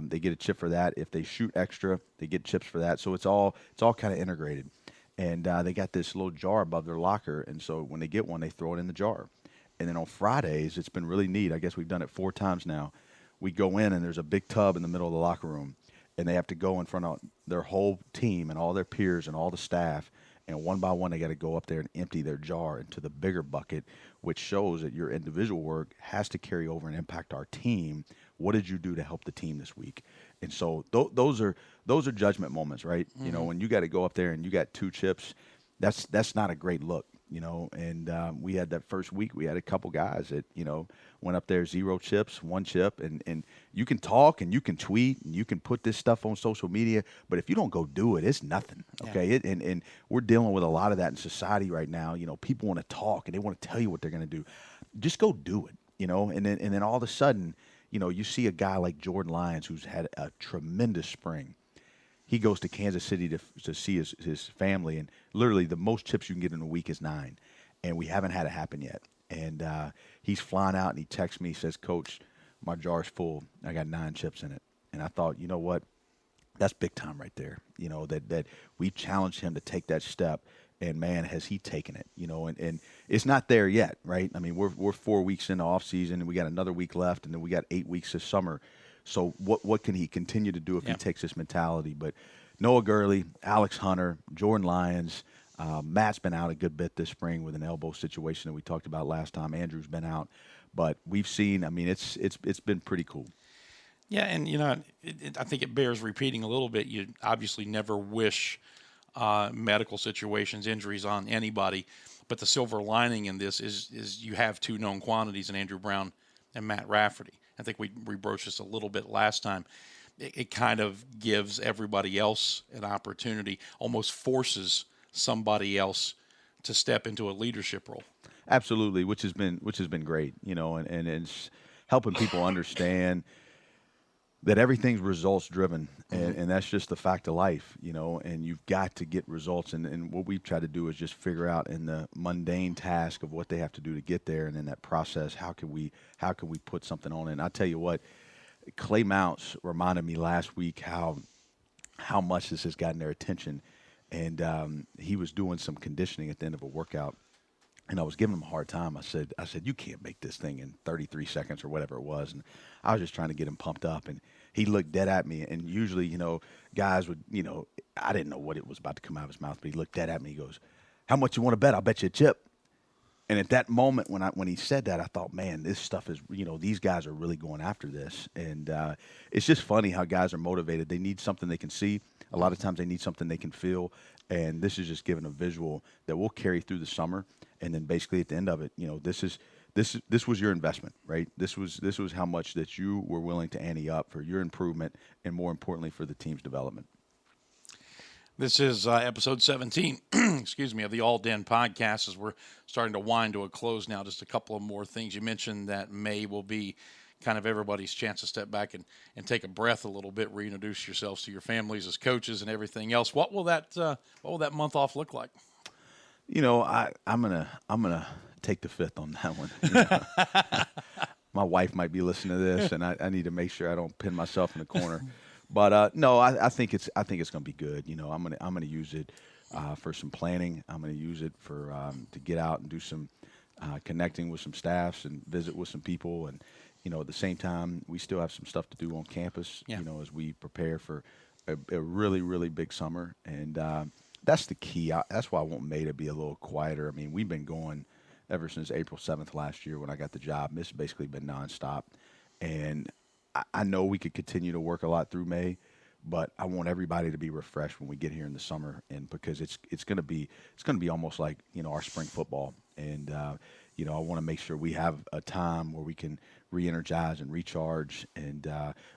Speaker 22: they get a chip for that. If they shoot extra, they get chips for that. So it's all kind of integrated. And they got this little jar above their locker. And so when they get one, they throw it in the jar. And then on Fridays, it's been really neat. I guess we've done it 4 times now. We go in, and there's a big tub in the middle of the locker room, and they have to go in front of their whole team and all their peers and all the staff And one by one, they got to go up there and empty their jar into the bigger bucket, which shows that your individual work has to carry over and impact our team. What did you do to help the team this week? And so those are judgment moments, right? You know, when you got to go up there and you got 2 chips, that's not a great look, you know. And we had that first week, we had a couple guys that, you know, went up there 0 chips, 1 chip, and you can talk and you can tweet and you can put this stuff on social media, but if you don't go do it, it's nothing, okay? Yeah. And we're dealing with a lot of that in society right now. You know, people want to talk and they want to tell you what they're going to do. Just go do it, you know. And then all of a sudden, you know, you see a guy like Jordan Lyons who's had a tremendous spring. He goes to Kansas City to see his family, and literally the most chips you can get in a week is 9, and we haven't had it happen yet. And he's flying out, and he texts me, he says, "Coach, my jar's full. I got 9 chips in it." And I thought, you know what? That's big time right there. You know, that we challenged him to take that step, and man, has he taken it, you know, and it's not there yet, right? I mean, we're 4 weeks in the off season, and we got another week left, and then we got 8 weeks this summer. So what can he continue to do if he takes this mentality? But Noah Gurley, Alex Hunter, Jordan Lyons, Matt's been out a good bit this spring with an elbow situation that we talked about last time. Andrew's been out, but we've seen. I mean, it's been pretty cool.
Speaker 13: Yeah, and you know, I think it bears repeating a little bit. You obviously never wish medical situations, injuries on anybody, but the silver lining in this is you have 2 known quantities in Andrew Brown and Matt Rafferty. I think we broached this a little bit last time. It kind of gives everybody else an opportunity, almost forces somebody else to step into a leadership role.
Speaker 22: Absolutely, which has been great, you know, and it's helping people understand that everything's results driven, and that's just the fact of life, you know, and you've got to get results. And what we've tried to do is just figure out in the mundane task of what they have to do to get there, and in that process, how can we put something on it. And I tell you what, Clay Mounts reminded me last week how much this has gotten their attention. And he was doing some conditioning at the end of a workout, and I was giving him a hard time. I said, you can't make this thing in 33 seconds or whatever it was. And I was just trying to get him pumped up, and he looked dead at me. And usually, you know, guys would, you know, I didn't know what it was about to come out of his mouth, but he looked dead at me. He goes, "How much you want to bet? I'll bet you a chip." And at that moment, when he said that, I thought, man, this stuff is, you know, these guys are really going after this. And it's just funny how guys are motivated. They need something they can see. A lot of times they need something they can feel. And this is just giving a visual that will carry through the summer. And then basically at the end of it, you know, this was your investment, right? This was how much that you were willing to ante up for your improvement, and more importantly for the team's development.
Speaker 13: This is episode 17, excuse me, of the All Den podcast, as we're starting to wind to a close now. Just a couple of more things. You mentioned that May will be kind of everybody's chance to step back and take a breath a little bit, reintroduce yourselves to your families as coaches and everything else. What will that month off look like?
Speaker 22: You know, I'm gonna take the 5th on that one. You know? My wife might be listening to this, and I need to make sure I don't pin myself in the corner. But no, I think it's going to be good. You know, I'm gonna use it for some planning. I'm going to use it for to get out and do some connecting with some staffs and visit with some people. And you know, at the same time, we still have some stuff to do on campus. Yeah. You know, as we prepare for a really, really big summer. And that's the key. That's why I want May to be a little quieter. I mean, we've been going ever since April 7th last year when I got the job. This has basically been nonstop. And I know we could continue to work a lot through May, but I want everybody to be refreshed when we get here in the summer, and because it's going to be almost like, you know, our spring football. And you know, I want to make sure we have a time where we can re-energize and recharge and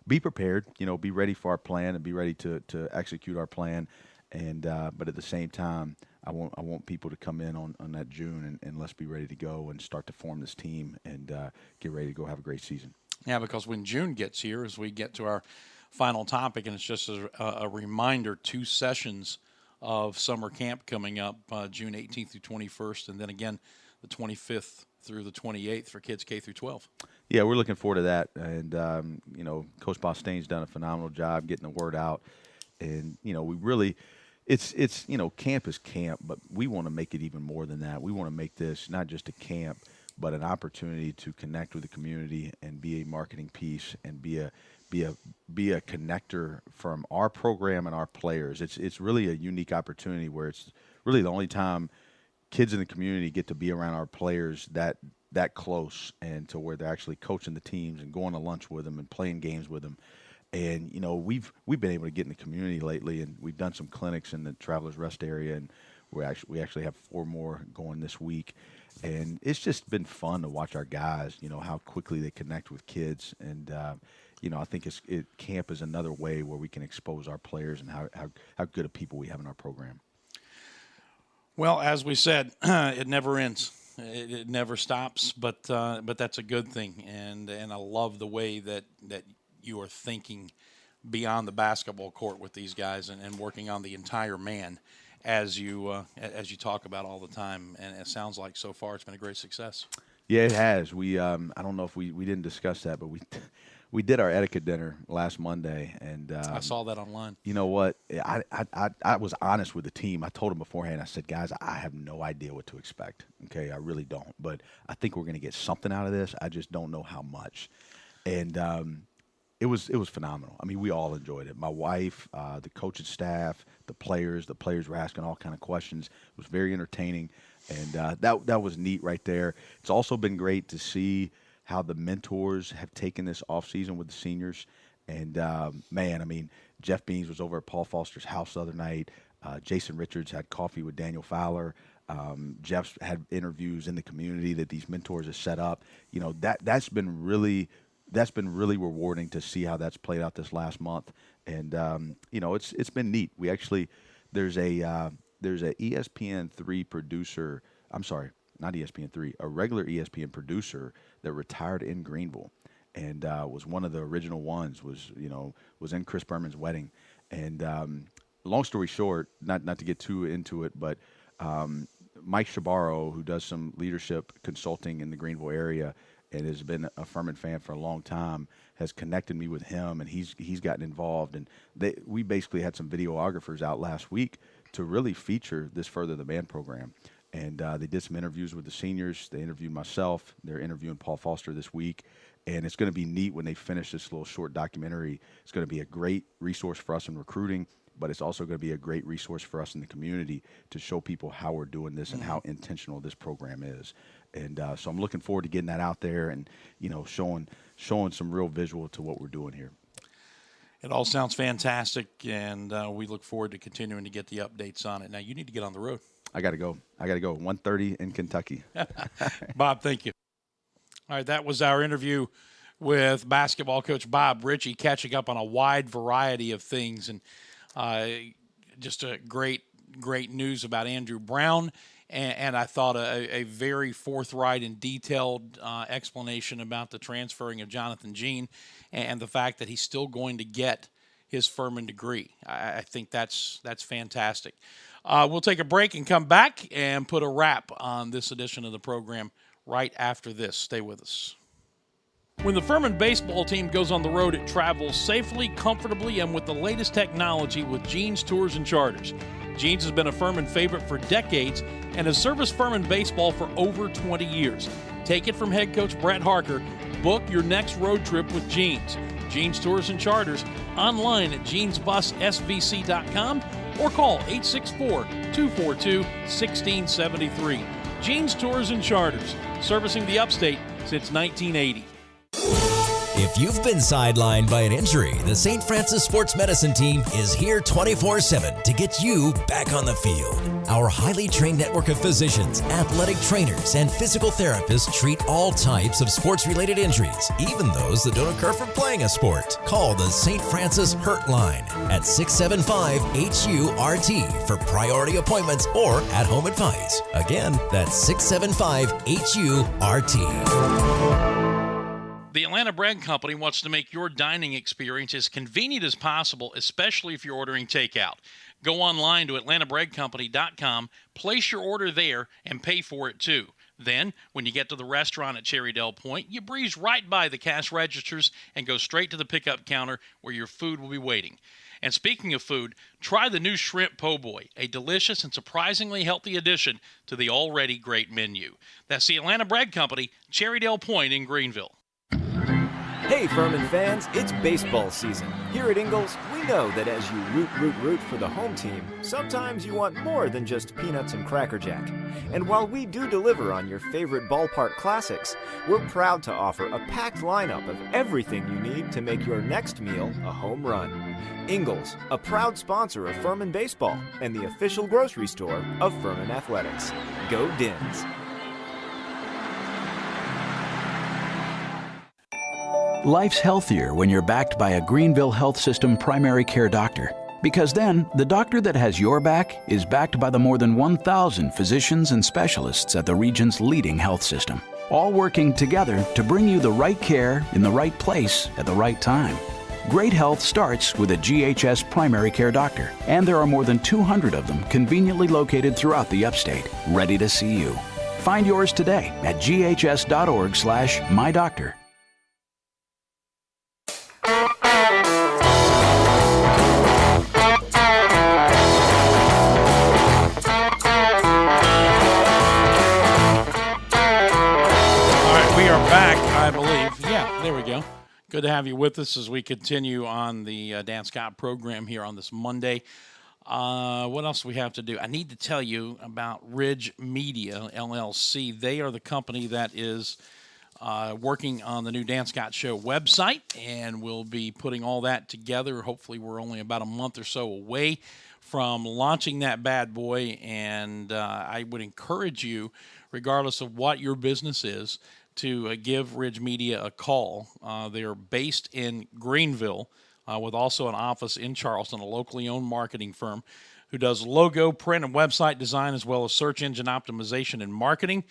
Speaker 22: be prepared. You know, be ready for our plan and be ready to execute our plan. And but at the same time, I want people to come in on that June and let's be ready to go and start to form this team and get ready to go have a great season.
Speaker 13: Yeah, because when June gets here, as we get to our final topic, and it's just a reminder, 2 sessions of summer camp coming up, June 18th through 21st, and then again the 25th through the 28th for kids K through 12.
Speaker 22: Yeah, we're looking forward to that. And, you know, Coach Bostain's done a phenomenal job getting the word out. And, you know, we really it's you know, camp is camp, but we want to make it even more than that. We want to make this not just a camp, but an opportunity to connect with the community and be a marketing piece and be a connector from our program and our players. It's really a unique opportunity where really the only time kids in the community get to be around our players that close, and to where they're actually coaching the teams and going to lunch with them and playing games with them. And, you know, we've been able to get in the community lately, and we've done some clinics in the Travelers Rest area, and we actually have 4 more going this week. And it's just been fun to watch our guys, you know, how quickly they connect with kids. And, you know, I think camp is another way where we can expose our players and how good of people we have in our program.
Speaker 13: Well, as we said, it never ends. It never stops, but that's a good thing. And I love the way that you are thinking beyond the basketball court with these guys and working on the entire man, as you talk about all the time. And it sounds like so far it's been a great success. Yeah,
Speaker 22: it has. We I don't know if we didn't discuss that, but we did our etiquette dinner last Monday, and
Speaker 13: I saw that online.
Speaker 22: You know what? I was honest with the team. I told them beforehand. I said, guys, I have no idea what to expect. Okay, I really don't. But I think we're going to get something out of this. I just don't know how much. And it was phenomenal. I mean, we all enjoyed it. My wife, the coaching staff, the players were asking all kind of questions. It was very entertaining, and that was neat right there. It's also been great to see how the mentors have taken this offseason with the seniors. And, man, I mean, Jeff Beans was over at Paul Foster's house the other night. Jason Richards had coffee with Daniel Fowler. Jeff's had interviews in the community that these mentors have set up. You know, that's been really rewarding to see how that's played out this last month. And, you know, it's been neat. We actually – there's a ESPN3 producer – I'm sorry, not ESPN3, a regular ESPN producer that retired in Greenville and was one of the original ones, was in Chris Berman's wedding. And long story short, not to get too into it, but Mike Shabaro, who does some leadership consulting in the Greenville area and has been a Furman fan for a long time, has connected me with him, and he's gotten involved. And we basically had some videographers out last week to really feature this Further the Man program. And they did some interviews with the seniors. They interviewed myself. They're interviewing Paul Foster this week. And it's going to be neat when they finish this little short documentary. It's going to be a great resource for us in recruiting, but it's also going to be a great resource for us in the community to show people how we're doing this and how intentional this program is. And so I'm looking forward to getting that out there and, you know, showing some real visual to what we're doing here.
Speaker 13: It all sounds fantastic, and we look forward to continuing to get the updates on it. Now, you need to get on the road.
Speaker 22: I got to go. 1:30 in Kentucky.
Speaker 13: Bob, thank you. All right, that was our interview with basketball coach Bob Richey, catching up on a wide variety of things, and just a great news about Andrew Brown, and I thought a very forthright and detailed explanation about the transferring of Jonathan Jean and the fact that he's still going to get his Furman degree. I think that's fantastic. We'll take a break and come back and put a wrap on this edition of the program right after this. Stay with us. When the Furman baseball team goes on the road, it travels safely, comfortably, and with the latest technology with Jeans Tours and Charters. Jeans has been a Furman favorite for decades and has serviced Furman baseball for over 20 years. Take it from head coach Brett Harker. Book your next road trip with Jeans. Jeans Tours and Charters, online at jeansbussvc.com or call 864-242-1673. Jeans Tours and Charters, servicing the upstate since 1980.
Speaker 17: If you've been sidelined by an injury, the St. Francis Sports Medicine team is here 24/7 to get you back on the field. Our highly trained network of physicians, athletic trainers, and physical therapists treat all types of sports-related injuries, even those that don't occur from playing a sport. Call the St. Francis Hurt Line at 675-HU-RT for priority appointments or at-home advice. Again, that's 675-HU-RT.
Speaker 13: The Atlanta Bread Company wants to make your dining experience as convenient as possible, especially if you're ordering takeout. Go online to atlantabreadcompany.com, place your order there, and pay for it too. Then, when you get to the restaurant at Cherrydale Point, you breeze right by the cash registers and go straight to the pickup counter where your food will be waiting. And speaking of food, try the new Shrimp Po' Boy, a delicious and surprisingly healthy addition to the already great menu. That's the Atlanta Bread Company, Cherrydale Point in Greenville.
Speaker 18: Hey Furman fans, it's baseball season. Here at Ingalls, we know that as you root for the home team, sometimes you want more than just peanuts and Cracker Jack. And while we do deliver on your favorite ballpark classics, we're proud to offer a packed lineup of everything you need to make your next meal a home run. Ingles, a proud sponsor of Furman Baseball and the official grocery store of Furman Athletics. Go Dins!
Speaker 19: Life's healthier when you're backed by a Greenville Health System primary care doctor. Because then, the doctor that has your back is backed by the more than 1,000 physicians and specialists at the region's leading health system, all working together to bring you the right care in the right place at the right time. Great health starts with a GHS primary care doctor, and there are more than 200 of them conveniently located throughout the upstate, ready to see you. Find yours today at ghs.org/mydoctor.
Speaker 13: We are back, I believe. Yeah, there we go. Good to have you with us as we continue on the Dan Scott program here on this Monday. What else do we have to do? I need to tell you about Ridge Media, LLC. They are the company that is working on the new Dan Scott Show website, and we'll be putting all that together. Hopefully, we're only about a month or so away from launching that bad boy, and I would encourage you, regardless of what your business is, to give Ridge Media a call. They are based in Greenville with also an office in Charleston, a locally owned marketing firm who does logo, print, and website design as well as search engine optimization and marketing.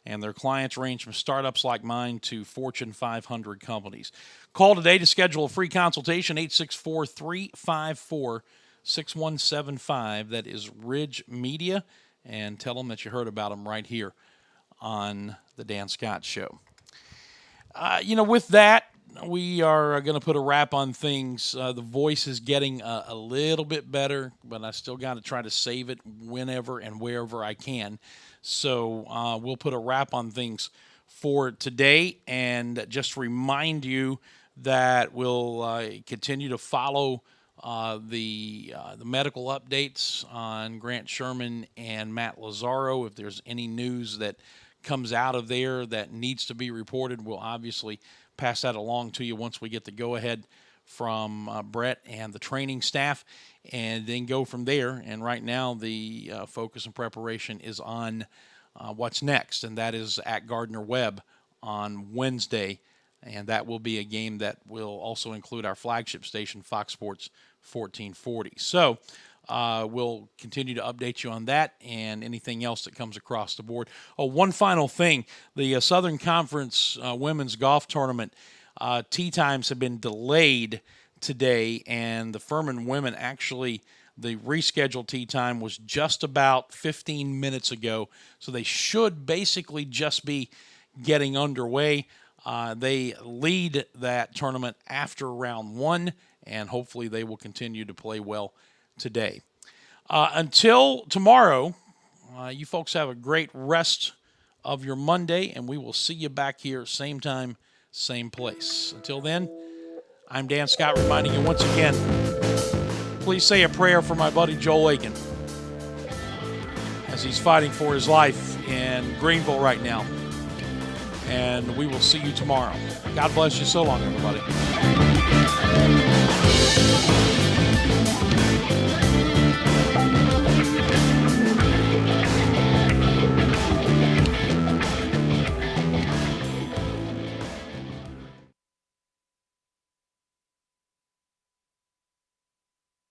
Speaker 13: And their clients range from startups like mine to Fortune 500 companies. Call today to schedule a free consultation, 864-354-6175. That is Ridge Media. And tell them that you heard about them right here on the Dan Scott Show. With that, we are going to put a wrap on things. The voice is getting a little bit better, but I still got to try to save it whenever and wherever I can. So we'll put a wrap on things for today, and just remind you that we'll continue to follow the medical updates on Grant Sherman and Matt Lazaro. If there's any news that comes out of there that needs to be reported, we'll obviously pass that along to you once we get the go-ahead from Brett and the training staff, and then go from there. And right now the focus and preparation is on what's next, and that is at Gardner-Webb on Wednesday, and that will be a game that will also include our flagship station, Fox Sports 1440. So we'll continue to update you on that and anything else that comes across the board. Oh, one final thing. The Southern Conference Women's Golf Tournament tee times have been delayed today, and the Furman women actually, the rescheduled tee time was just about 15 minutes ago, so they should basically just be getting underway. They lead that tournament after round one, and hopefully they will continue to play well today. Until tomorrow, you folks have a great rest of your Monday, and we will see you back here same time, same place. Until then, I'm Dan Scott reminding you once again, please say a prayer for my buddy Joel Aiken as he's fighting for his life in Greenville right now. And we will see you tomorrow. God bless you. So long, everybody.